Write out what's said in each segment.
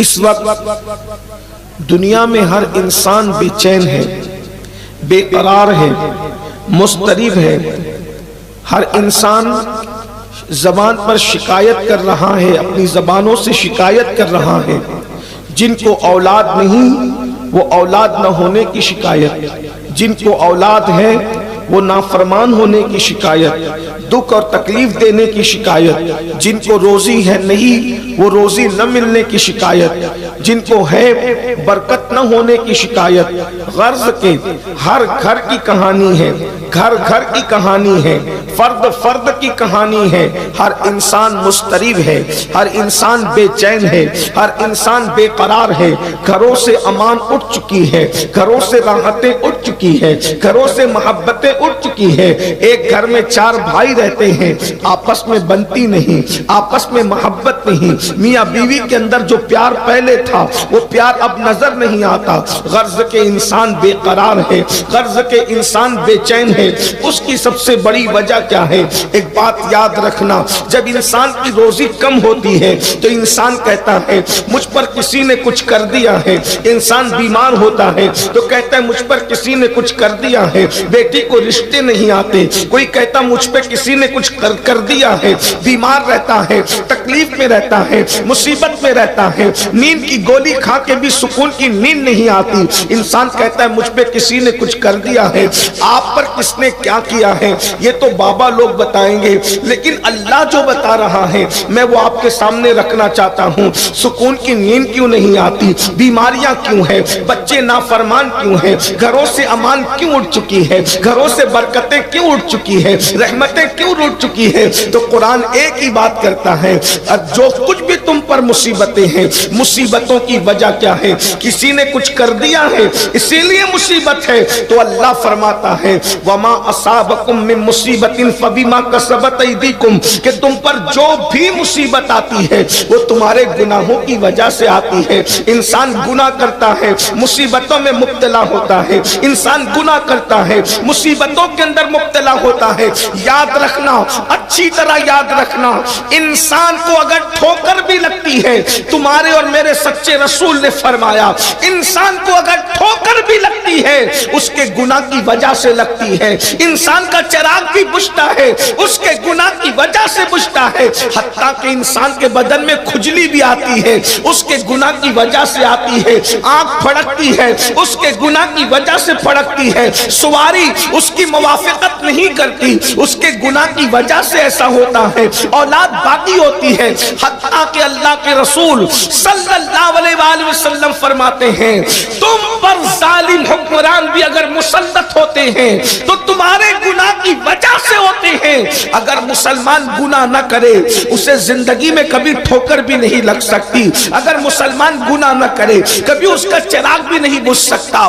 اس وقت دنیا میں ہر انسان بے چین ہے، بے قرار ہے، مضطرب ہے۔ ہر انسان زبان پر شکایت کر رہا ہے، اپنی زبانوں سے شکایت کر رہا ہے۔ جن کو اولاد نہیں وہ اولاد نہ ہونے کی شکایت، جن کو اولاد ہے وہ نافرمان ہونے کی شکایت، دکھ اور تکلیف دینے کی شکایت، جن کو روزی ہے نہیں وہ روزی نہ ملنے کی شکایت، جن کو ہے برکت نہ ہونے کی شکایت۔ غرض کے ہر گھر کی کہانی ہے، گھر گھر کی کہانی ہے، فرد فرد کی کہانی ہے۔ ہر انسان مضطرب ہے، ہر انسان بے چین ہے، ہر انسان بے قرار ہے۔ گھروں سے امان اٹھ چکی ہے، گھروں سے راحتیں اٹھ چکی ہے، گھروں سے محبتیں اٹھ چکی ہے۔ ایک گھر میں 4 بھائی رہتے ہیں، آپس میں بنتی نہیں، آپس میں محبت نہیں۔ میاں بیوی کے اندر جو پیار پہلے تھا وہ پیار اب نظر نہیں آتا۔ غرض کے انسان بے قرار ہے، غرض کے انسان بے چین ہے۔ اس کی سب سے بڑی وجہ کیا ہے؟ ایک بات یاد رکھنا، جب انسان کی روزی کم ہوتی ہے تو انسان کہتا ہے مجھ پر کسی نے کچھ کر دیا ہے۔ انسان بیمار ہوتا ہے تو کہتا ہے مجھ پر کسی نے کچھ کر دیا ہے۔ بیٹی کو رشتے نہیں آتے، کوئی کہتا مجھ پہ کسی نے کچھ کر دیا ہے۔ بیمار رہتا ہے، تکلیف میں رہتا ہے، مصیبت میں رہتا ہے، نیند کی گولی کھا کے بھی سکون کی نیند نہیں آتی۔ انسان کہتا ہے مجھ پہ کسی نے کچھ کر دیا ہے۔ آپ پر کس نے کیا کیا ہے یہ تو بابا لوگ بتائیں گے، لیکن اللہ جو بتا رہا ہے میں وہ آپ کے سامنے رکھنا چاہتا ہوں۔ سکون کی نیند کیوں نہیں آتی؟ بیماریاں کیوں ہیں؟ بچے نافرمان کیوں ہیں؟ گھروں سے امان کیوں اٹھ چکی ہے؟ گھروں سے برکتیں کیوں اٹھ چکی ہے؟ رحمتیں کیوں اٹھ چکی ہے؟ تو قرآن ایک ہی بات کرتا ہے، جو کچھ بھی تم پر مصیبتیں ہیں، مصیبتوں کی وجہ کیا ہے؟ کسی نے کچھ کر دیا ہے اسی لیے مصیبت ہے۔ تو اللہ فرماتا ہے وما اصابکم من مصیبت فبما کسبت ایدیکم، کہ تم پر جو بھی مصیبت آتی ہے وہ تمہارے گناہوں کی وجہ سے آتی ہے۔ انسان گناہ کرتا ہے، مصیبتوں میں مبتلا ہوتا ہے، انسان گناہ کرتا ہے، مصیبتوں کے اندر مبتلا ہوتا ہے۔ یاد رکھنا، اچھی طرح یاد رکھنا، انسان کو اگر ٹھوکر بھی لگتی ہے، تمہارے اور میرے سچے رسول نے فرمایا انسان کو اگر ٹھوکر بھی لگتی ہے اس کے گناہ کی وجہ سے لگتی ہے۔ انسان کا چراغ بھی بجھتا ہے اس کے گناہ کی وجہ سے بجھتا ہے، حتیٰ کہ انسان کے بدن میں کھجلی بھی آتی ہے اس کے گناہ کی وجہ سے آتی ہے، آنکھ پھڑکتی ہے اس کے گناہ کی وجہ سے پھڑکتی ہے، سواری اس کی موافقت نہیں کرتی اس کے گناہ کی وجہ سے ایسا ہوتا ہے، اولاد باقی ہوتی ہے۔ حتیٰ کہ اللہ کے رسول صلی اللہ علیہ وآلہ وسلم فرماتے ہیں تم پر ظالم حکمران بھی اگر مسلط ہوتے ہیں تو تمہارے گناہ کی وجہ سے ہوتے ہیں۔ اگر مسلمان گناہ نہ کرے اسے زندگی میں کبھی ٹھوکر بھی نہیں لگ سکتی، اگر مسلمان گناہ نہ کرے کبھی اس کا چراغ بھی نہیں بجھ سکتا،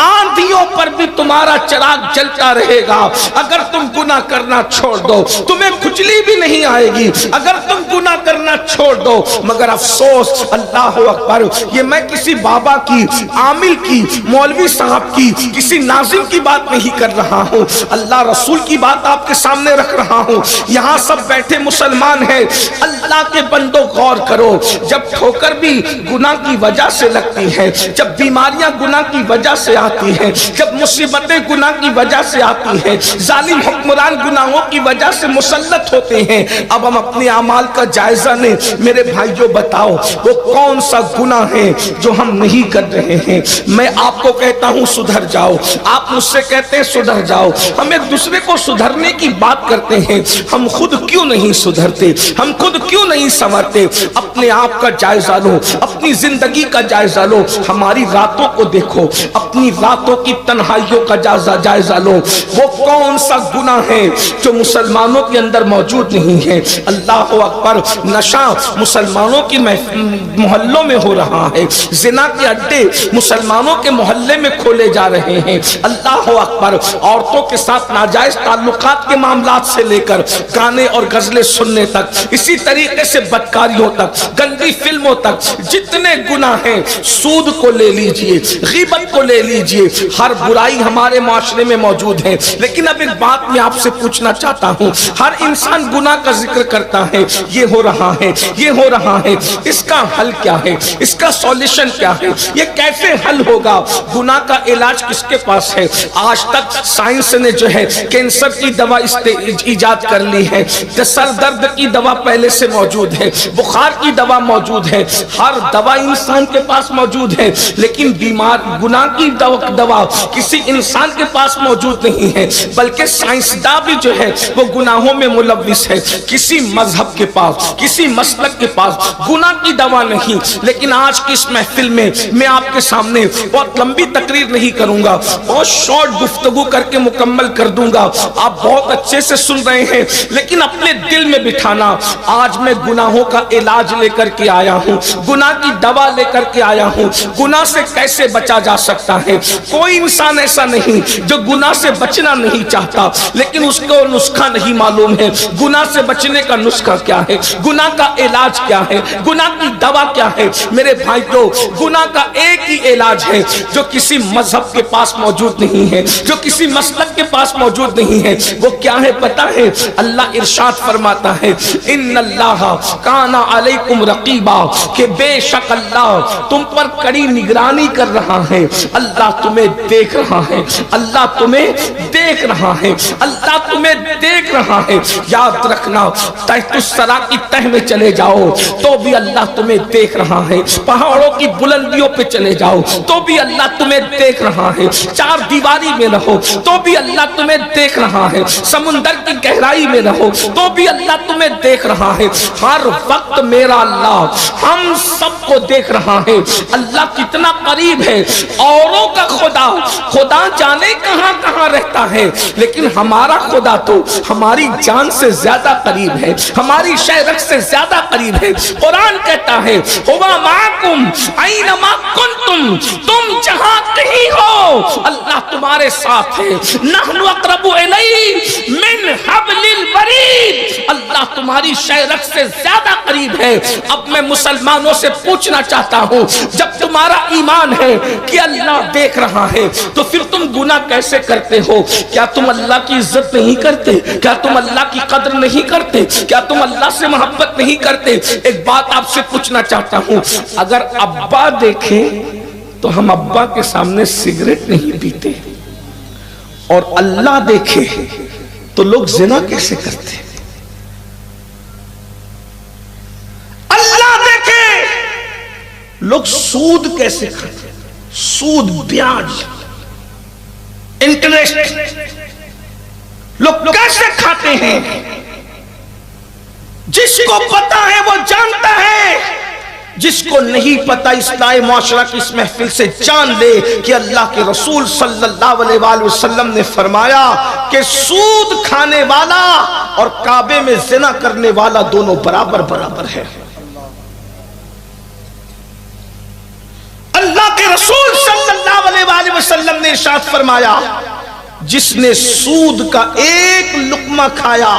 آندھیوں پر بھی تمہارا چراغ جلتا رہے گا۔ اگر تم گناہ کرنا چھوڑ دو تمہیں کھجلی بھی نہیں آئے گی، اگر تم گناہ کرنا چھوڑ دو۔ مگر افسوس، اللہ اکبر، یہ میں کسی بابا کی، عامل کی، مولوی صاحب کی، کسی ناظم کی بات نہیں کر رہا ہوں، اللہ رسول کی بات آپ کے سامنے رکھ رہا ہوں۔ یہاں سب بیٹھے مسلمان ہیں، اللہ کے بندوں غور کرو، جب ٹھوکر بھی گناہ کی وجہ سے لگتی ہے، جب بیماریاں گناہ کی وجہ سے آتی ہیں، جب مصیبتیں گناہ کی وجہ سے آتی ہیں، ظالم حکمران گناہوں کی وجہ سے مسلط ہوتے ہیں، اب ہم اپنے اعمال کا جائزہ لیں۔ میرے بھائیوں بتاؤ وہ کون سا گناہ ہے جو ہم نہیں کر رہے ہیں؟ میں آپ کو کہتا ہوں سدھر جاؤ، آپ مجھ سے کہتے ہیں سدھر جاؤ، ہم ایک دوسرے کو سدھرنے کی بات کرتے ہیں، ہم خود کیوں نہیں سدھرتے؟ ہم خود کیوں نہیں سنورتے؟ اپنے آپ کا جائزہ لو، اپنی زندگی کا جائزہ لو، ہماری راتوں کو دیکھو، اپنی راتوں کی تنہائیوں کا جائزہ لو، وہ کون سا گناہ ہے جو مسلمانوں کے اندر موجود نہیں ہے؟ اللہ اکبر، نشہ مسلمانوں کی محلوں میں ہو رہا ہے، زنا کے اڈے مسلمانوں کے محلے میں کھولے جا رہے ہیں، اللہ اکبر، عورتوں عورتوں کے ساتھ ناجائز تعلقات کے معاملات سے لے کر گانے اور غزلیں سننے تک، اسی طریقے سے بدکاریوں تک، گندی فلموں تک، جتنے گناہ ہیں، سود کو لے لیجئے، غیبت کو لے لیجئے، ہر برائی ہمارے معاشرے میں موجود ہے۔ لیکن اب ایک بات میں آپ سے پوچھنا چاہتا ہوں، ہر انسان گناہ کا ذکر کرتا ہے، یہ ہو رہا ہے، یہ ہو رہا ہے، اس کا حل کیا ہے؟ اس کا سولیشن کیا ہے؟ یہ کیسے حل ہوگا؟ گناہ کا علاج کس کے پاس ہے؟ آج تک سائنس نے جو ہے کینسر کی دوا ایجاد کر لی ہے، سر درد کی دوا پہلے سے موجود ہے، بخار کی دوا موجود ہے، ہر دوا انسان کے پاس موجود ہے، لیکن بیمار گناہ کی دوا کسی انسان کے پاس موجود نہیں ہے، بلکہ سائنسداں بھی جو ہے وہ گناہوں میں ملوث ہے۔ کسی مذہب کے پاس، کسی مسلک کے پاس گناہ کی دوا نہیں۔ لیکن آج کی اس محفل میں آپ کے سامنے بہت لمبی تقریر نہیں کروں گا، بہت شارٹ گفتگو کر کے مکمل کر دوں گا، آپ بہت اچھے سے سن رہے ہیں، لیکن اپنے دل میں بٹھانا، آج میں گناہوں کا علاج لے کر کے آیا ہوں، گناہ کی دوا لے کر کے آیا ہوں، گناہ سے کیسے بچا جا سکتا ہے۔ کوئی انسان ایسا نہیں جو گناہ سے بچنا نہیں چاہتا، لیکن اس کو نسخہ نہیں معلوم ہے، گناہ سے بچنے کا نسخہ کیا ہے، گناہ کا علاج کیا ہے، گناہ کی دوا کیا ہے۔ میرے بھائیو، گناہ کا ایک ہی علاج ہے جو کسی مذہب کے پاس موجود نہیں ہے، جو کسی مسلک کے پاس موجود نہیں ہے۔ وہ کیا ہے پتہ ہے؟ اللہ ارشاد فرماتا ہے، ان اللہ کان علیکم رقیبا، کہ بے شک اللہ تم پر کڑی نگرانی کر رہا ہے، اللہ تمہیں دیکھ رہا ہے، اللہ تمہیں دیکھ رہا ہے، اللہ تمہیں دیکھ رہا ہے۔ یاد رکھنا، تحت الثری کی تہ میں چلے جاؤ تو بھی اللہ تمہیں دیکھ رہا ہے، پہاڑوں کی بلندیوں پہ چلے جاؤ تو بھی اللہ تمہیں دیکھ رہا ہے، چار دیواری میں رہو تو بھی اللہ تمہیں دیکھ رہا ہے، سمندر کی گہرائی میں رہو تو بھی اللہ تمہیں دیکھ رہا ہے۔ ہر وقت میرا اللہ ہم سب کو دیکھ رہا ہے۔ اللہ کتنا قریب ہے، اوروں کا خدا جانے کہاں کہاں رہتا ہے، لیکن ہمارا خدا تو ہماری جان سے زیادہ قریب ہے، ہماری شہرت سے زیادہ قریب ہے۔ قرآن کہتا ہے، ہوا معکم اینما کنتم، تم جہاں کہیں ہو اللہ تمہارے ساتھ ہے۔ نحن اقرب الیہ من حبل الورید، اللہ تمہاری شہرت سے زیادہ قریب ہے۔ اب میں مسلمانوں سے پوچھنا چاہتا ہوں، جب تمہارا ایمان ہے کہ اللہ دیکھ رہا ہے تو پھر تم گناہ کیسے کرتے ہو؟ کیا تم اللہ کی عزت نہیں کرتے؟ کیا تم اللہ کی قدر نہیں کرتے؟ کیا تم اللہ سے محبت نہیں کرتے؟ ایک بات آپ سے پوچھنا چاہتا ہوں، اگر ابا دیکھیں تو ہم ابا کے سامنے سگریٹ نہیں پیتے، اور اللہ دیکھے تو لوگ زنا کیسے کرتے؟ اللہ دیکھے لوگ سود کیسے کھاتے؟ سود، بیاج، انٹرسٹ لوگ کیسے کھاتے ہیں؟ جس کو پتا ہے وہ جانتا ہے، جس کو نہیں پتا اصلاح معاشرہ کی اس محفل سے جان لے کہ اللہ کے رسول صلی اللہ علیہ وآلہ وسلم نے فرمایا کہ سود کھانے والا اور کعبے میں زنا کرنے والا دونوں برابر برابر ہے۔ اللہ کے رسول صلی اللہ علیہ وآلہ وسلم نے ارشاد فرمایا، جس نے سود کا ایک لقمہ کھایا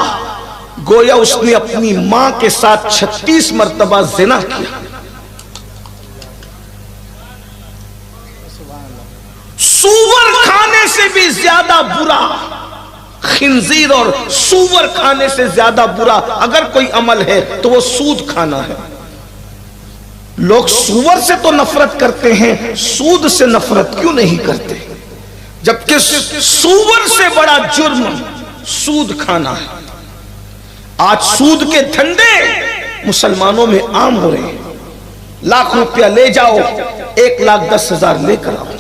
گویا اس نے اپنی ماں کے ساتھ 36 مرتبہ زنا کیا۔ سور کھانے سے بھی زیادہ برا، خنزیر اور سور کھانے سے زیادہ برا اگر کوئی عمل ہے تو وہ سود کھانا ہے۔ لوگ سور سے تو نفرت کرتے ہیں، سود سے نفرت کیوں نہیں کرتے؟ جبکہ سور سے بڑا جرم سود کھانا ہے۔ آج سود کے دھندے مسلمانوں میں عام ہو رہے ہیں۔ لاکھ روپیہ لے جاؤ، 1,10,000 لے کر آؤ،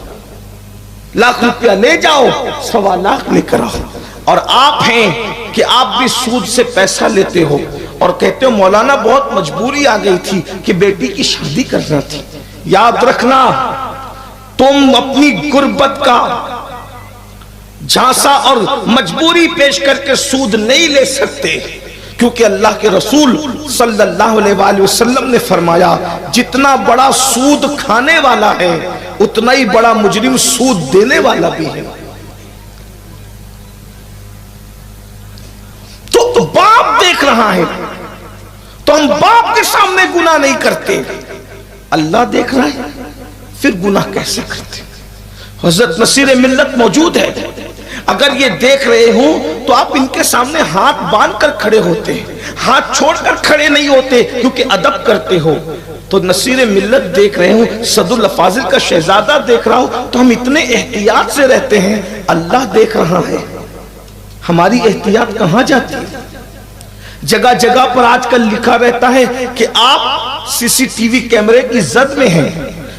لاکھ روپیہ لے جاؤ، 1.25 لاکھ لے کر آؤ، اور آپ ہیں کہ آپ بھی سود سے پیسہ لیتے ہو اور کہتے ہو مولانا بہت مجبوری آ گئی تھی کہ بیٹی کی شادی کرنا تھی۔ یاد رکھنا، تم اپنی غربت کا جھانسا اور مجبوری پیش کر کے سود نہیں لے سکتے، کیونکہ اللہ کے رسول صلی اللہ علیہ وآلہ وسلم نے فرمایا جتنا بڑا سود کھانے والا ہے اتنا ہی بڑا مجرم سود دینے والا بھی ہے۔ رہا ہے تو ہم باپ کے سامنے گناہ نہیں کرتے، اللہ دیکھ رہا ہے پھر گناہ کیسے کرتے؟ حضرت نصیر ملت موجود ہے، اگر یہ دیکھ رہے ہوں تو آپ ان کے سامنے ہاتھ باندھ کر کھڑے ہوتے ہیں، ہاتھ چھوڑ کر کھڑے نہیں ہوتے کیونکہ ادب کرتے ہو۔ تو نصیر ملت دیکھ رہے ہوں، صد الافاضل کا شہزادہ دیکھ رہا ہو تو ہم اتنے احتیاط سے رہتے ہیں، اللہ دیکھ رہا ہے، ہماری احتیاط کہاں جاتی ہے؟ جگہ جگہ پر آج کل لکھا رہتا ہے کہ آپ سی سی ٹی وی کیمرے کی زد میں ہیں۔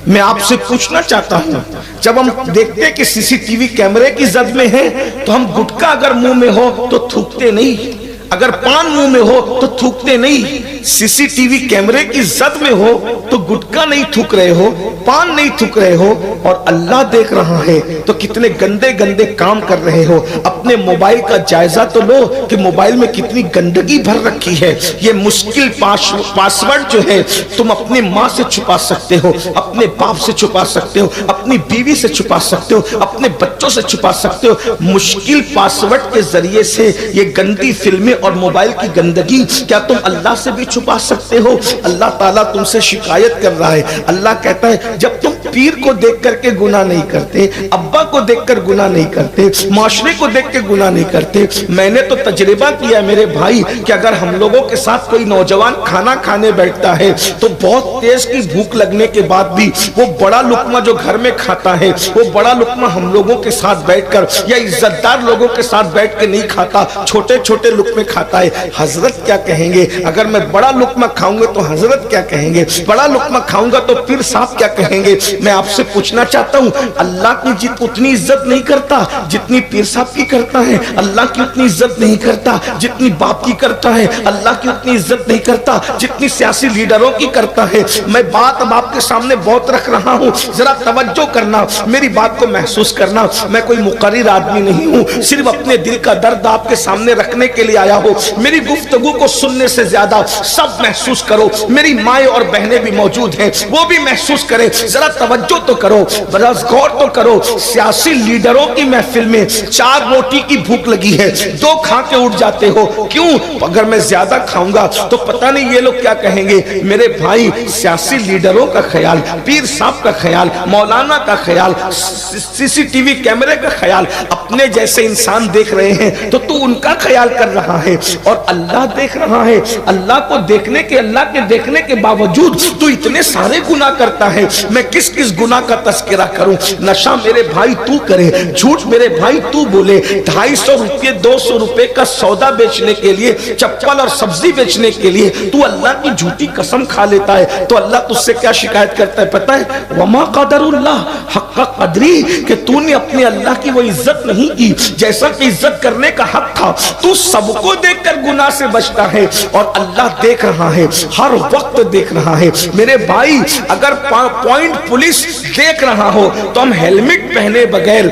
میں آپ سے پوچھنا چاہتا ہوں، جب ہم دیکھتے کہ سی سی ٹی وی کیمرے کی زد میں ہیں تو ہم گٹکا اگر منہ میں ہو تو تھوکتے نہیں، اگر پان منہ میں ہو تو تھوکتے نہیں۔ سی سی ٹی وی کیمرے کی زد میں ہو تو گٹکا نہیں تھوک رہے ہو، پان نہیں تھوک رہے ہو، اور اللہ دیکھ رہا ہے تو کتنے گندے گندے کام کر رہے ہو۔ اپنے موبائل کا جائزہ تو لو کہ موبائل میں کتنی گندگی بھر رکھی ہے۔ یہ مشکل پاسورڈ جو ہے تم اپنی ماں سے چھپا سکتے ہو، اپنے باپ سے چھپا سکتے ہو، اپنی بیوی سے چھپا سکتے ہو، اپنے بچوں سے چھپا سکتے ہو۔ مشکل پاسورڈ کے ذریعے سے یہ گندی فلمیں اور موبائل کی گندگی کیا تم اللہ سے بھی چھپا سکتے ہو؟ اللہ تعالیٰ تم سے شکایت کر رہا ہے۔ اللہ کہتا ہے جب تم پیر کو دیکھ کر کے گناہ نہیں کرتے، ابا کو دیکھ کر گناہ نہیں کرتے، معاشرے کو دیکھ کے گناہ نہیں کرتے، میں نے تو تجربہ کیا ہے میرے بھائی کہ اگر ہم لوگوں کے ساتھ کوئی نوجوان کھانا کھانے بیٹھتا ہے تو بہت تیز کی بھوک لگنے کے بعد بھی وہ بڑا لقمہ جو گھر میں کھاتا ہے وہ بڑا لقمہ ہم لوگوں کے ساتھ بیٹھ کر یا عزت دار لوگوں کے ساتھ بیٹھ کے نہیں کھاتا، چھوٹے چھوٹے لقمے کھاتا ہے۔ حضرت کیا کہیں گے اگر میں بڑا لقمہ کھاؤں گا تو حضرت کیا کہیں گے؟ بڑا لقمہ کھاؤں گا تو پیر صاحب کیا کہیں گے؟ میں آپ سے پوچھنا چاہتا ہوں، اللہ کی اتنی عزت نہیں کرتا جتنی پیر صاحب کی کرتا ہے، اللہ کی اتنی عزت نہیں کرتا جتنی باپ کی کرتا ہے، اللہ کی اتنی عزت نہیں کرتا جتنی سیاسی لیڈروں کی کرتا ہے۔ میں بات اب آپ کے سامنے بہت رکھ رہا ہوں، ذرا توجہ کرنا، میری بات کو محسوس کرنا۔ میں کوئی مقرر آدمی نہیں ہوں، صرف اپنے دل کا درد آپ کے سامنے رکھنے کے لیے آیا ہوں۔ میری گفتگو کو سننے سے زیادہ سب محسوس کرو، میری مائیں اور بہنیں بھی موجود ہیں، وہ بھی محسوس کریں، ذرا توجہ تو کرو، ذرا غور تو کرو۔ سیاسی لیڈروں کی محفل میں 4 روٹی کی بھوک لگی ہے، 2 کھا کے اٹھ جاتے ہو، کیوں؟ اگر میں زیادہ کھاؤں گا تو پتہ نہیں یہ لوگ کیا کہیں گے۔ میرے بھائی، سیاسی لیڈروں کا خیال، پیر صاحب کا خیال، مولانا کا خیال، سی سی ٹی وی کیمرے کا خیال، اپنے جیسے انسان دیکھ رہے ہیں تو تو ان کا خیال کر رہا ہے، اور اللہ دیکھ رہا ہے۔ اللہ کو دیکھنے کے، اللہ کے دیکھنے کے باوجود تو اتنے سارے گناہ کرتا ہے۔ میں کس کس گناہ کا تذکرہ کروں؟ نشہ میرے بھائی تو کرے، جھوٹ میرے بھائی تو بولے، 250 روپے 200 روپے کا سودا بیچنے کے لیے، چپل اور سبزی بیچنے کے لیے تو اللہ کی جھوٹی قسم کھا لیتا ہے تو اللہ تجھ سے کیا شکایت کرتا ہے پتہ ہے؟ وما قدر اللہ حق قدری، کہ تو نے اپنے اللہ کی وہ عزت نہیں کی جیسا کہ عزت کرنے کا حق تھا۔ تو سب کو دیکھ کر گناہ سے بچتا ہے اور اللہ دیکھ رہا ہے، ہر وقت دیکھ رہا ہے۔ میرے بھائی، اگر پوائنٹ پولیس دیکھ رہا ہو تو ہم ہیلمٹ پہنے بغیر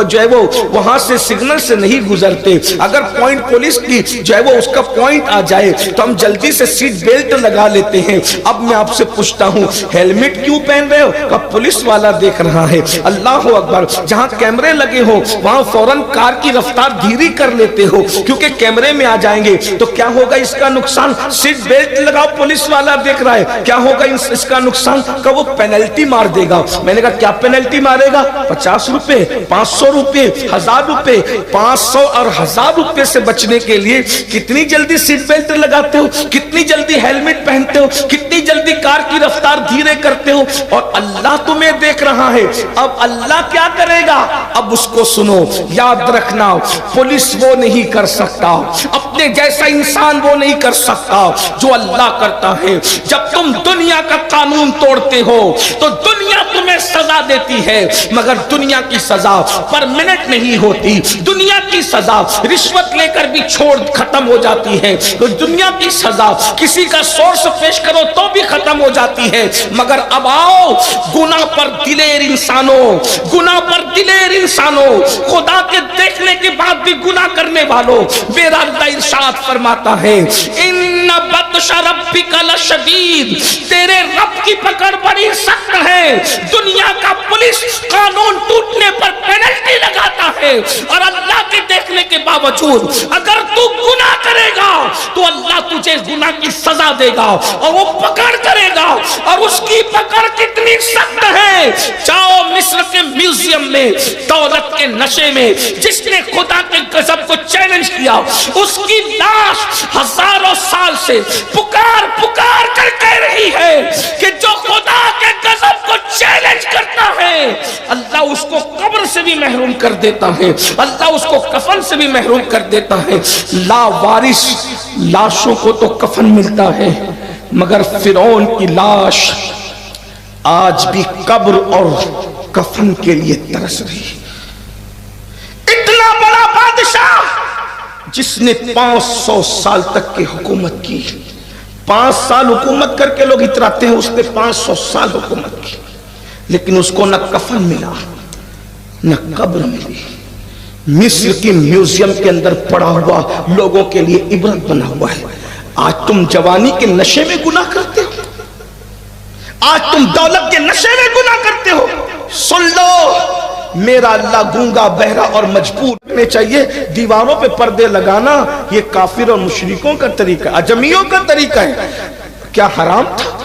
جو ہے وہ وہاں سے سگنل سے نہیں گزرتے۔ اگر پوائنٹ پولیس کی جو ہے وہ اس کا پوائنٹ آ جائے تو ہم جلدی سے سیٹ بیلٹ لگا لیتے ہیں۔ اب میں آپ سے پوچھتا ہوں، ہیلمٹ کیوں پہن رہے ہو؟ کہ پولیس والا دیکھ رہا ہے۔ اللہ اکبر، جہاں کیمرے لگے ہو وہاں فوراً کار کی رفتار دھیری کر لیتے ہو کیونکہ کیمرے میں آ جائیں گے تو کیا ہوگا اس کا نقصان؟ سیٹ بیلٹ لگاؤ، پولیس والا دیکھ رہا ہے، کیا ہوگا اس کا نقصان؟ کہ وہ پینلٹی مار دے گا۔ میں نے کہا کیا پینلٹی مارے گا؟ 50 روپے، 500 روپے، 1000 روپے۔ 500 اور 1000 روپے سے بچنے کے لیے کتنی جلدی سیٹ بیلٹ لگاتے ہو، کتنی جلدی ہیلمٹ پہنتے ہو، کتنی جلدی کار کی رفتار دھیرے کرتے ہو، اور اللہ تمہیں دیکھ رہا ہے۔ اب اللہ کیا کرے گا؟ اب اس کو سنو، یاد رکھنا، پولیس وہ نہیں کر سکتا، اپنے جیسا انسان وہ نہیں کر سکتا جو اللہ کرتا ہے۔ جب تم دنیا کا قانون توڑتے ہو تو دنیا تمہیں سزا دیتی ہے، مگر دنیا کی سزا پرمنٹ نہیں ہوتی۔ دنیا کی سزا رشوت لے کر بھی چھوڑ ختم ہو جاتی ہے، تو دنیا کی سزا کسی کا سورس پیش کرو تو بھی ختم ہو جاتی ہے، مگر اب آؤ گناہ پر دلیر انسانوں، گناہ پر دلیر انسانوں، خدا کے دیکھنے کے بعد بھی گناہ کرنے والوں، میرا اللہ ارشاد فرماتا ہے ان ان بطش ربک لشدید، تیرے رب کی پکڑ بڑی سخت ہے۔ دنیا کا پولیس قانون ٹوٹنے پر پینلٹی لگاتا ہے، اور اللہ کے دیکھنے کے باوجود اگر تو گناہ کرے گا تو اللہ تجھے گناہ کی سزا دے گا، اور وہ پکڑ کرے گا، اور اس کی پکڑ کتنی سخت ہے۔ جاؤ مصر کے میوزیم میں، دولت کے نشے میں جس نے خدا کے غضب کو چیلنج کیا، اس کی لاش ہزاروں سال سے پکار پکار کر کہہ رہی ہے کہ جو خدا کے غضب کو چیلنج کرتا ہے اللہ اس کو قبر سے بھی محروم کر دیتا ہے، اللہ اس کو کفن سے بھی محروم کر دیتا ہے۔ لا وارث لاشوں کو تو کفن ملتا ہے، مگر فرعون کی لاش آج بھی قبر اور کفن کے لیے ترس رہی ہے۔ اتنا بڑا بادشاہ جس نے 500 سال تک کی حکومت کی، 5 سال حکومت کر کے لوگ اتراتے ہیں، اس نے 500 سال حکومت کی، لیکن اس کو نہ کفن ملا نہ قبر ملی۔ مصر کی میوزیم کے اندر پڑا ہوا لوگوں کے لیے عبرت بنا ہوا ہے۔ آج تم جوانی کے نشے میں گناہ کرتے ہو، آج تم دولت کے نشے میں گناہ کرتے ہو، سن لو میرا اللہ گونگا بہرا اور مجبور ہونے چاہیے۔ دیواروں پہ پردے لگانا یہ کافر اور مشرکوں کا طریقہ، اجمیوں کا طریقہ ہے۔ کیا حرام تھا؟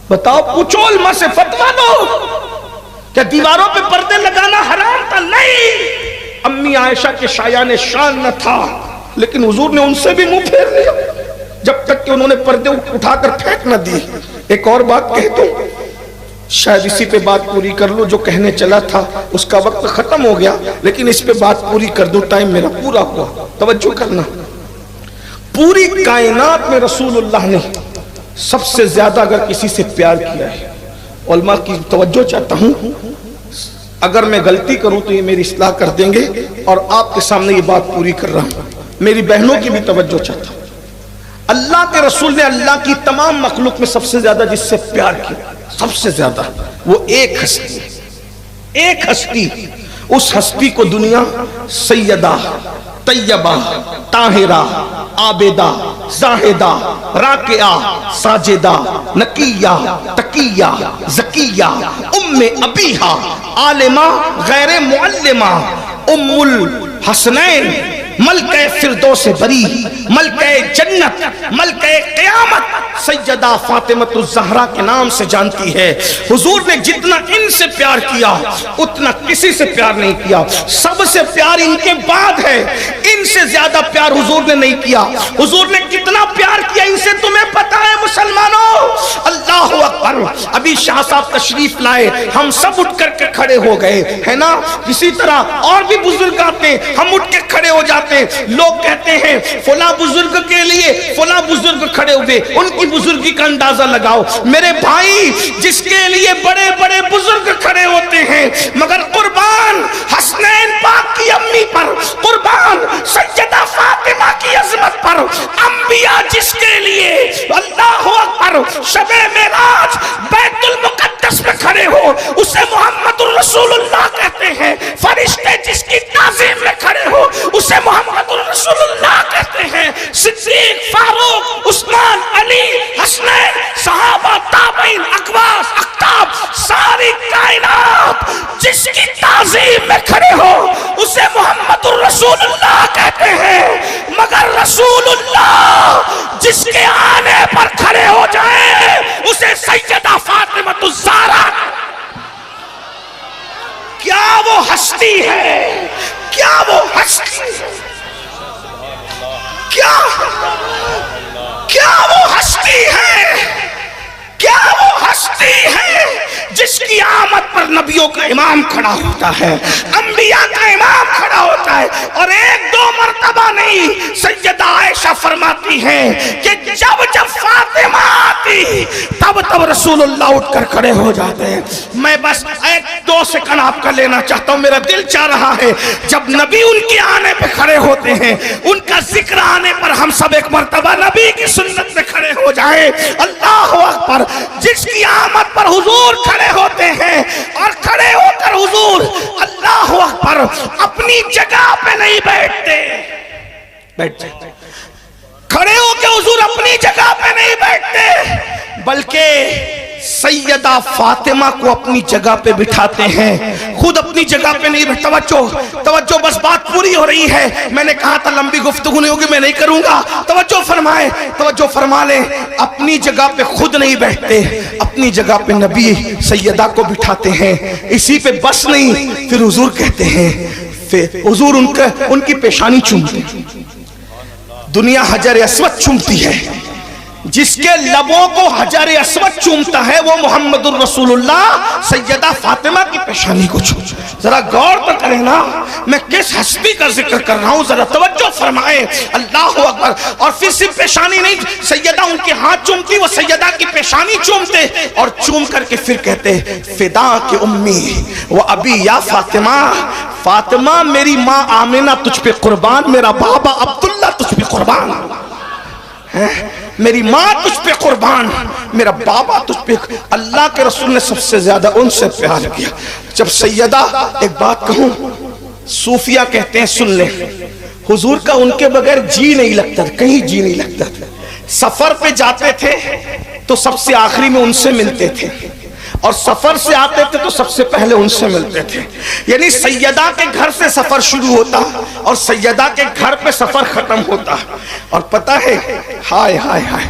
بتاؤ، پوچھو علماء سے فتویٰ دو، کیا دیواروں پہ پردے لگانا حرام تھا؟ نہیں، امی عائشہ کے شایان شان نہ تھا، لیکن حضور نے ان سے بھی منہ پھیر لیا جب تک کہ انہوں نے پردے اٹھا کر پھینک نہ دی۔ ایک اور بات کہہ دوں، شاید اسی پہ بات پوری کر لوں، جو کہنے چلا تھا اس کا وقت ختم ہو گیا، لیکن اس پہ بات پوری کر دوں، ٹائم میرا پورا ہوا۔ توجہ کرنا، پوری کائنات میں رسول اللہ نے سب سے زیادہ اگر کسی سے پیار کیا ہے، علماء کی توجہ چاہتا ہوں، اگر میں غلطی کروں تو یہ میری اصلاح کر دیں گے، اور آپ کے سامنے یہ بات پوری کر رہا ہوں، میری بہنوں کی بھی توجہ چاہتا ہوں۔ اللہ کے رسول نے اللہ کی تمام مخلوق میں سب سے زیادہ جس سے پیار کیا، سب سے زیادہ، وہ ایک ہستی، ایک ہستی، اس ہستی کو دنیا سیدہ، طیبہ، طاہرہ، عابدہ، زاہدہ، راکعہ، ساجدہ، نقیہ، تقیہ، زکیہ، ام ابیہا، عالمہ غیر معلمہ، ام الحسنین، ملکہ فردوس بری، ملکہ جنت، ملکہ قیامت، سیدہ فاطمہ الزہرا کے نام سے جانتی ہے۔ حضور نے جتنا ان سے پیار کیا اتنا کسی سے پیار نہیں کیا، سب سے پیار ان کے بعد ہے، ان سے زیادہ پیار حضور نے نہیں کیا۔ حضور نے کتنا پیار کیا ان سے تمہیں پتہ ہے مسلمانوں؟ اللہ اکبر، ابھی شاہ صاحب تشریف لائے، ہم سب اٹھ کر کے کھڑے ہو گئے، ہے نا؟ اسی طرح اور بھی بزرگ آتے ہیں، ہم اٹھ کے کھڑے ہو جاتے ہیں۔ لوگ کہتے ہیں فلاں بزرگ کے لیے فلاں بزرگ کھڑے ہوئے، ان کی بزرگی کا اندازہ لگاؤ۔ میرے بھائی، جس کے لیے بڑے بڑے بزرگ کھڑے ہوتے ہیں، مگر قربان حسنین پاک کی امی پر، قربان سیدہ فاطمہ کی عظمت پر، انبیاء جس کے لیے اللہ اکبر شب معراج بیت المقدس میں کھڑے ہو، اسے محمد الرسول اللہ کہتے ہیں۔ فرشتے جس کی تعظیم میں کھڑے ہو، اسے محمد الرسول اللہ کہتے ہیں۔ صدیق، فاروق، عثمان، علی، حسنین، صحابہ، تابعین، اقواس، اقطاب، ساری کائنات جس کی تعظیم میں کھڑے ہو اسے محمد الرسول اللہ کہتے ہیں، مگر رسول اللہ جس کے آنے پر کھڑے ہو جائے اسے سیدہ فاطمہ الزہرا۔ کیا وہ ہستی ہے؟ کیا وہ ہستی ہے؟ کیا وہ ہستی ہے؟ کیا وہ ہستی ہے جس کی آمد پر نبیوں کا امام کھڑا ہوتا ہے، انبیاء کا امام کھڑا ہوتا ہے؟ اور ایک دو مرتبہ نہیں، سیدہ عائشہ فرماتی ہیں کہ جب جب فاطمہ آتی تب رسول اللہ اٹھ کر کھڑے ہو جاتے ہیں۔ میں بس ایک دو سیکنڈ آپ کا لینا چاہتا ہوں، میرا دل چاہ رہا ہے جب نبی ان کے آنے پہ کھڑے ہوتے ہیں، ان کا ذکر آنے پر ہم سب ایک مرتبہ نبی کی سنت میں کھڑے ہو جائیں۔ اللہ اکبر، جس کی آمد پر حضور کھڑے ہوتے ہیں، اور کھڑے ہو کر حضور اللہ اکبر اپنی جگہ پہ نہیں بیٹھتے، بیٹھ جاتے، کھڑے ہو کے حضور اپنی جگہ پہ نہیں بیٹھتے بلکہ سیدہ فاطمہ کو اپنی جگہ پہ بٹھاتے ہیں، خود اپنی جگہ پہ نہیں بیٹھتے۔ توجہ بس بات پوری ہو رہی ہے، میں نے کہا تھا لمبی گفتگو نہیں ہوگی، میں نہیں کروں گا، توجہ فرمائیں، توجہ فرما لیں۔ اپنی جگہ پہ خود نہیں بیٹھتے، اپنی جگہ پہ نبی سیدہ کو بٹھاتے ہیں۔ اسی پہ بس نہیں، پھر حضور کہتے ہیں، حضور ان کی پیشانی چومتے ہیں۔ دنیا حجر اسود چومتی ہے، جس کے لبوں کو حجر اسود چومتا ہے وہ محمد الرسول اللہ سیدہ فاطمہ کی پیشانی کو چومتا ہے۔ ذرا غور تو کریں نا، میں کس ہستی کا ذکر کر رہا ہوں، ذرا توجہ فرمائیں۔ اللہ اکبر۔ اور پھر صرف پیشانی نہیں، سیدہ ان کے ہاتھ چومتی، وہ سیدہ کی پیشانی چومتے اور چوم کر کے پھر کہتے فدا کی امی و ابی یا فاطمہ، فاطمہ میری ماں آمنہ تجھ پہ قربان، میرا بابا عبداللہ تجھ پہ قربان، میری ماں تجھ پہ قربان، میرا بابا تجھ پہ۔ اللہ کے رسول نے سب سے زیادہ ان سے پیار کیا۔ جب سیدہ، ایک بات کہوں، صوفیہ کہتے ہیں، سن لیں، حضور کا ان کے بغیر جی نہیں لگتا تھا، کہیں جی نہیں لگتا تھا۔ سفر پہ جاتے تھے تو سب سے آخری میں ان سے ملتے تھے، اور سفر سے آتے تھے تو سب سے پہلے ان سے ملتے تھے۔ یعنی سیدہ کے گھر سے سفر شروع ہوتا اور سیدہ کے گھر پہ سفر ختم ہوتا۔ اور پتہ ہے، ہائے ہائے ہائے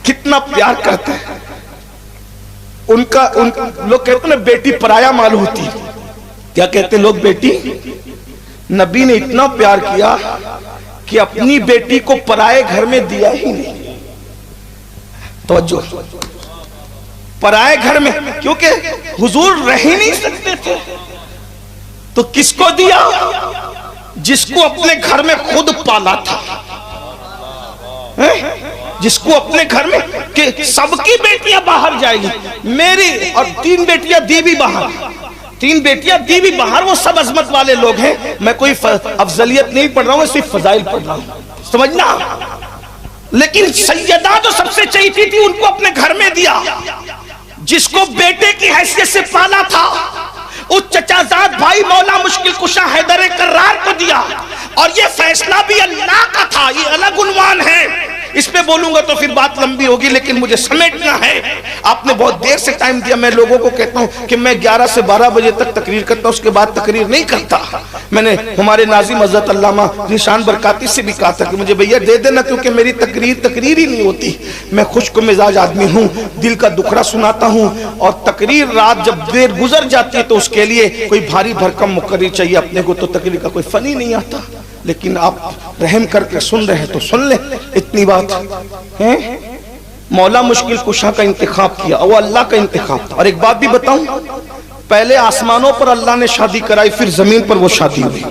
کتنا پیار کرتے ہیں لوگ کہتے ہیں بیٹی پرایا مال ہوتی، کیا کہتے ہیں لوگ؟ بیٹی، نبی نے اتنا پیار کیا کہ اپنی بیٹی کو پرائے گھر میں دیا ہی نہیں۔ توجہ، پرائے گھر میں، کیونکہ حضور رہ ہی نہیں سکتے تھے، تو کس کو دیا؟ جس کو اپنے گھر میں خود پالا تھا، جس کو اپنے گھر میں، کہ سب کی بیٹیاں باہر جائیں گی، میری اور 3 بیٹیاں دی بھی باہر، 3 بیٹیاں دی بھی باہر، وہ سب عظمت والے لوگ ہیں۔ میں کوئی افضلیت نہیں پڑھ رہا ہوں، صرف فضائل پڑھ رہا ہوں، سمجھنا۔ لیکن سیدہ جو سب سے چاہیتی تھی، ان کو اپنے گھر میں دیا۔ جس کو بیٹے کی حیثیت سے پالا تھا، اس چچا زاد بھائی مولا مشکل کشا حیدر کرار کو دیا، اور یہ فیصلہ بھی اللہ کا تھا۔ یہ الگ عنوان ہے، اس پہ بولوں گا تو پھر بات لمبی ہوگی، لیکن مجھے سمیٹنا ہے۔ آپ نے بہت دیر سے ٹائم دیا، میں لوگوں کو کہتا ہوں کہ میں 11 سے 12 بجے تک تقریر کرتا ہوں، اس کے بعد تقریر نہیں کرتا۔ میں نے ہمارے ناظم حضرت علامہ نشان برکاتی سے بھی کہا تھا کہ مجھے بھیا دے دینا، کیونکہ میری تقریر ہی نہیں ہوتی۔ میں خشک مزاج آدمی ہوں، دل کا دکھڑا سناتا ہوں، اور تقریر رات جب دیر گزر جاتی ہے تو اس کے لیے کوئی بھاری بھرکم مقرر چاہیے اپنے کو، تو تقریر کا کوئی فن ہی نہیں آتا۔ لیکن آپ رحم کر کے سن رہے ہیں تو سن لیں، اتنی بات ہے۔ مولا مشکل کشا کا انتخاب کیا، وہ اللہ کا انتخاب تھا۔ اور ایک بات بھی بتاؤں، پہلے آسمانوں پر اللہ نے شادی کرائی، پھر زمین پر وہ شادی ہوئی۔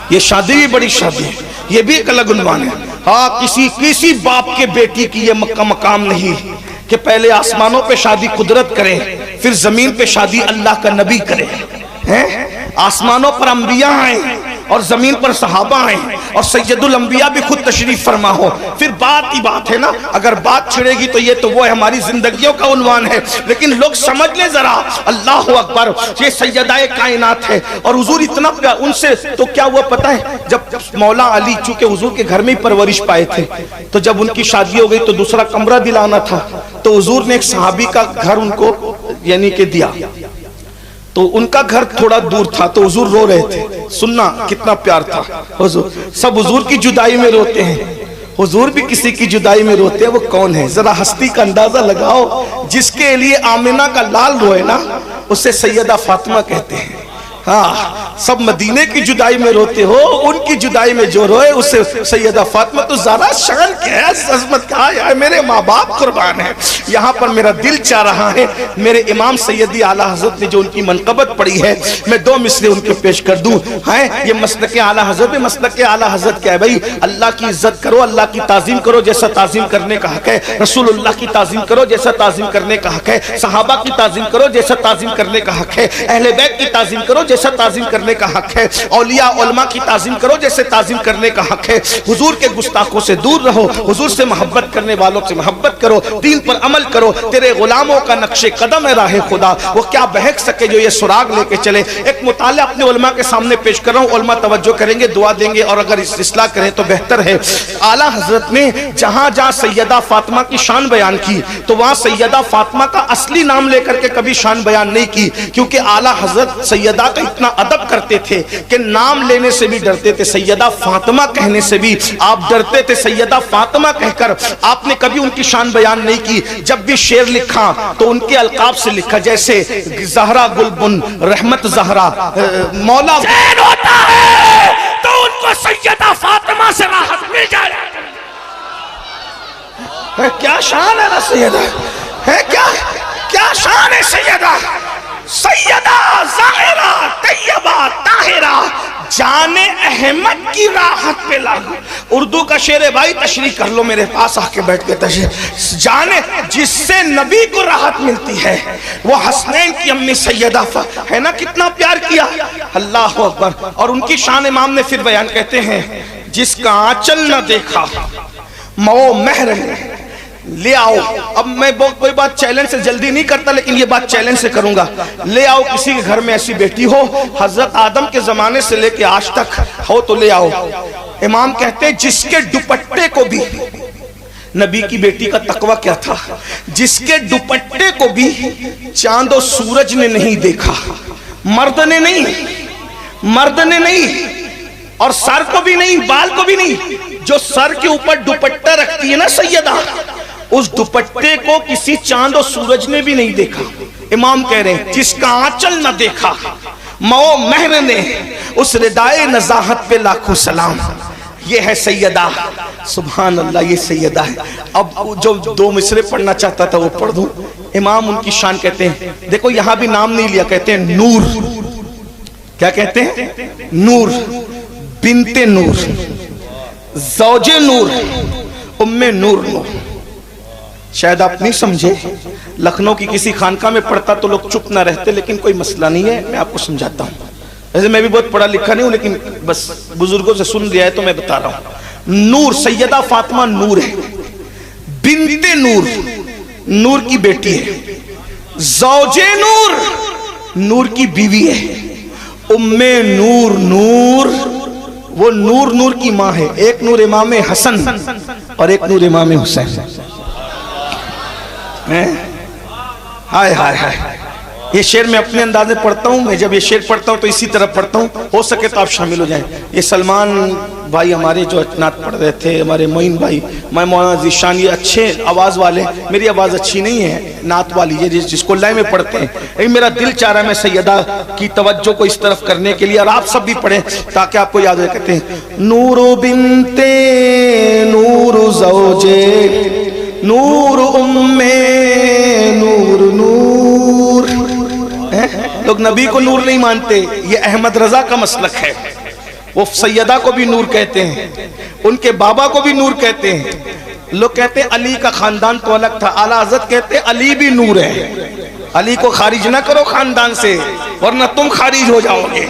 یہ شادی بھی بڑی شادی ہے، یہ بھی ایک الگ عنوان ہے۔ ہاں، کسی باپ کے بیٹی کی یہ مقام نہیں کہ پہلے آسمانوں پہ شادی قدرت کرے، پھر زمین پہ شادی اللہ کا نبی کرے۔ آسمانوں پر انبیاء آئیں اور زمین پر صحابہ آئیں، اور سید الانبیاء بھی خود تشریف فرما ہو، پھر بات ہی بات ہے نا۔ اگر بات چھڑے گی تو یہ تو وہ ہے، ہماری زندگیوں کا عنوان ہے۔ لیکن لوگ سمجھ لیں ذرا، اللہ اکبر، یہ سیدہ کائنات ہے، اور حضور اتنا پیار ان سے۔ تو کیا ہوا پتہ ہے، جب مولا علی چونکہ حضور کے گھر میں ہی پرورش پائے تھے، تو جب ان کی شادی ہو گئی تو دوسرا کمرہ دلانا تھا، تو حضور نے ایک صحابی کا گھر ان کو یعنی کہ دیا، تو ان کا گھر تھوڑا دور تھا، تو حضور رو رہے تھے۔ سننا کتنا پیار تھا، حضور سب حضور کی جدائی میں روتے ہیں، حضور بھی کسی کی جدائی میں روتے ہیں۔ وہ کون ہے؟ ذرا ہستی کا اندازہ لگاؤ، جس کے لیے آمنہ کا لال روئے نا، اسے سیدہ فاطمہ کہتے ہیں۔ ہاں، سب مدینے کی جدائی میں روتے ہو، ان کی جدائی میں جو روئے اسے سیدہ فاطمہ۔ تو زیادہ شان کیا ہے، عظمت کہا ہے، میرے ماں باپ قربان ہیں۔ یہاں پر میرا دل چاہ رہا ہے، میرے امام سیدی اعلیٰ حضرت نے جو ان کی منقبت پڑھی ہے، میں 2 مصرے ان کے پیش کر دوں۔ یہ مسلک اعلیٰ حضرت ہے۔ مسلک اعلیٰ حضرت کیا ہے بھائی؟ اللہ کی عزت کرو، اللہ کی تعظیم کرو جیسا تعظیم کرنے کا حق ہے، رسول اللہ کی تعظیم کرو جیسا تعظیم کرنے کا حق ہے، صحابہ کی تعظیم کرو جیسا تعظیم کرنے کا حق ہے، اہل بیت کی تعظیم کرو جیسا تعظیم کرنے کا حق ہے، اولیاء علماء کی تعظیم کرو جیسے تعظیم کرنے کا حق ہے، حضور کے گستاخوں سے دور رہو، حضور سے محبت کرنے والوں سے محبت کرو، دین پر عمل کرو، تیرے غلاموں کا نقش قدم ہے راہ خدا، وہ کیا بہک سکے جو یہ سراغ لے کے چلے۔ ایک مطالعہ اپنے علماء کے سامنے پیش کر رہا ہوں، علماء توجہ کریں گے، دعا دیں گے، اور اگر اصلاح کریں تو بہتر ہے۔ اعلیٰ حضرت نے جہاں جہاں سیدہ فاطمہ کی شان بیان کی تو وہاں سیدہ فاطمہ کا اصلی نام لے کر کے کبھی شان بیان نہیں کی، کیونکہ اعلیٰ حضرت سیدہ کا اتنا ادب کرتے تھے کہ نام لینے سے بھی ڈرتے تھے، سیدہ فاطمہ کہنے سے بھی آپ ڈرتے تھے، سیدہ فاطمہ کہہ کر آپ نے کبھی ان کی شان بیان نہیں کی۔ جب بھی شعر لکھا تو ان کے القاب سے لکھا، جیسے زہرا گلبن، رحمت زہرا، مولا زین ہوتا ہے تو ان کو سیدہ فاطمہ سے راحت مل جائے۔ کیا شان ہے نا سیدہ، ہے کیا شان ہے سیدہ، سیدہ ظاہرہ طیبہ طاہرہ جان احمد کی راحت پہ لاگو۔ اردو کا شعر ہے بھائی، تشریح کر لو میرے پاس آ کے بیٹھ کے تشریح۔ جان جس سے نبی کو راحت ملتی ہے وہ حسنین کی امی سیدہ ہے نا، کتنا پیار کیا، اللہ اکبر۔ اور ان کی شان امام نے پھر بیان کہتے ہیں، جس کا آنچل نہ دیکھا مو مہر لے آؤ۔ اب میں کوئی بات چیلنج سے جلدی نہیں کرتا، لیکن یہ بات چیلنج سے کروں گا۔ لے آؤ کسی کے گھر میں ایسی بیٹی ہو، حضرت آدم کے زمانے سے لے کے آج تک ہو تو لے آؤ۔ امام کہتے ہیں جس کے دوپٹے کو بھی، نبی کی بیٹی کا تقوی کیا تھا، جس کے دوپٹے کو بھی چاند و سورج نے نہیں دیکھا، مرد نے نہیں، اور سر کو بھی نہیں، بال کو بھی نہیں، جو سر کے اوپر دوپٹہ رکھتی ہے نا سیدہ، اس دوپٹے کو کسی چاند و سورج نے بھی نہیں دیکھا۔ امام کہہ رہے ہیں جس کا آنچل نہ دیکھا مو مہر نے، اس ردائے نزاہت پہ لاکھوں سلام۔ یہ ہے سیدہ، سبحان اللہ، یہ سیدہ ہے۔ اب جو دو مصرے پڑھنا چاہتا تھا وہ پڑھ دوں۔ امام ان کی شان کہتے ہیں، دیکھو یہاں بھی نام نہیں لیا، کہتے ہیں نور۔ کیا کہتے ہیں؟ نور، بنت نور، زوج نور، ام نور نور۔ شاید آپ نہیں سمجھے، لکھنؤ کی کسی خانقاہ میں پڑھتا تو لوگ چپ نہ رہتے، لیکن کوئی مسئلہ نہیں ہے، میں آپ کو سمجھاتا ہوں۔ ویسے میں بھی بہت پڑھا لکھا نہیں ہوں، لیکن بس بزرگوں سے سن لیا ہے تو میں بتا رہا ہوں۔ نور، سیدہ فاطمہ نور ہے، بنت نور، نور کی بیٹی ہے، زوج نور، نور کی بیوی ہے، ام نور نور، وہ نور نور کی ماں ہے۔ ایک نور امام حسن اور ایک نور امام حسین۔ ہائے ہائے ہائے، یہ شعر میں اپنے انداز میں پڑھتا ہوں، میں جب یہ شعر پڑھتا ہوں تو اسی طرح پڑھتا ہوں، ہو سکے تو آپ شامل ہو جائیں۔ یہ سلمان بھائی ہمارے جو نعت پڑھ رہے تھے، ہمارے معین بھائی، میں مولانا ذیشان، یہ اچھے آواز والے، میری آواز اچھی نہیں ہے نعت والی، یہ جس کو لے میں پڑھتے ہیں، لیکن میرا دل چاہ رہا ہے میں سیدہ کی توجہ کو اس طرف کرنے کے لیے، اور آپ سب بھی پڑھیں تاکہ آپ کو یاد رہے۔ کہتے ہیں نور بنت نور زوجے نور ام نور نور۔ لوگ نبی کو نور نہیں مانتے، یہ احمد رضا کا مسلک ہے۔ وہ سیدہ کو بھی نور کہتے ہیں، ان کے بابا کو بھی نور کہتے ہیں۔ لوگ کہتے ہیں علی کا خاندان تو الگ تھا، اعلیٰ حضرت کہتے ہیں علی بھی نور ہے۔ علی کو خارج نہ کرو خاندان سے ورنہ تم خارج ہو جاؤ گے۔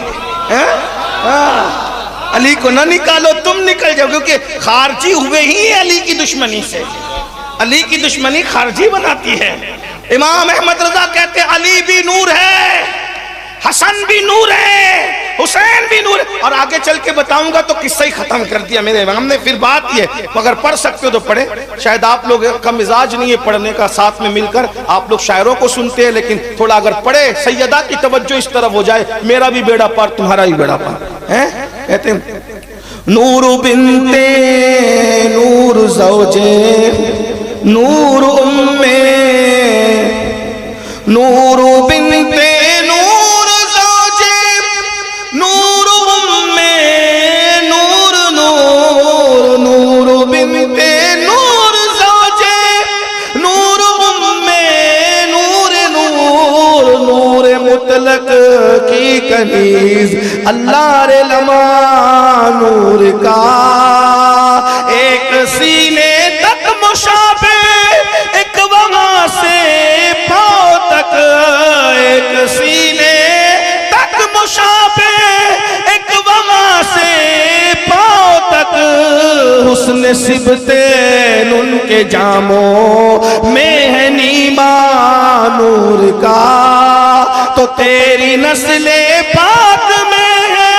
علی کو نہ نکالو، تم نکل جاؤ، کیونکہ خارجی ہوئے ہی علی کی دشمنی سے۔ علی کی دشمنی خارجی بناتی ہے۔ امام احمد رضا کہتے ہیں علی بھی نور ہے، حسن بھی نور ہے، حسین بھی نور ہے۔ اور آگے چل کے بتاؤں گا تو قصہ ہی ختم کر دیا میرے امام نے۔ پھر بات یہ، اگر پڑھ سکتے ہو تو پڑھے، شاید آپ لوگ کا مزاج نہیں ہے پڑھنے کا، ساتھ میں مل کر آپ لوگ شاعروں کو سنتے ہیں، لیکن تھوڑا اگر پڑھے سیدہ کی توجہ اس طرف ہو جائے، میرا بھی بیڑا پار تمہارا ہی بیڑا پار ہے۔ کہتے ہیں نور بنت نور زوجے نور ام نور بنت نور زوجے نور ام نور نور نور بنت نور زوجے نور ام نور نور نور مطلق کی کنیز اللہ رے لما نور کا ایک سینے تک مشابہ ایک وہاں سے پاؤں تک ایک سینے تک مشابہ رسول سبتین ان کے جاموں میں ہے نیما نور کا، تو تیری نسل پاک میں ہے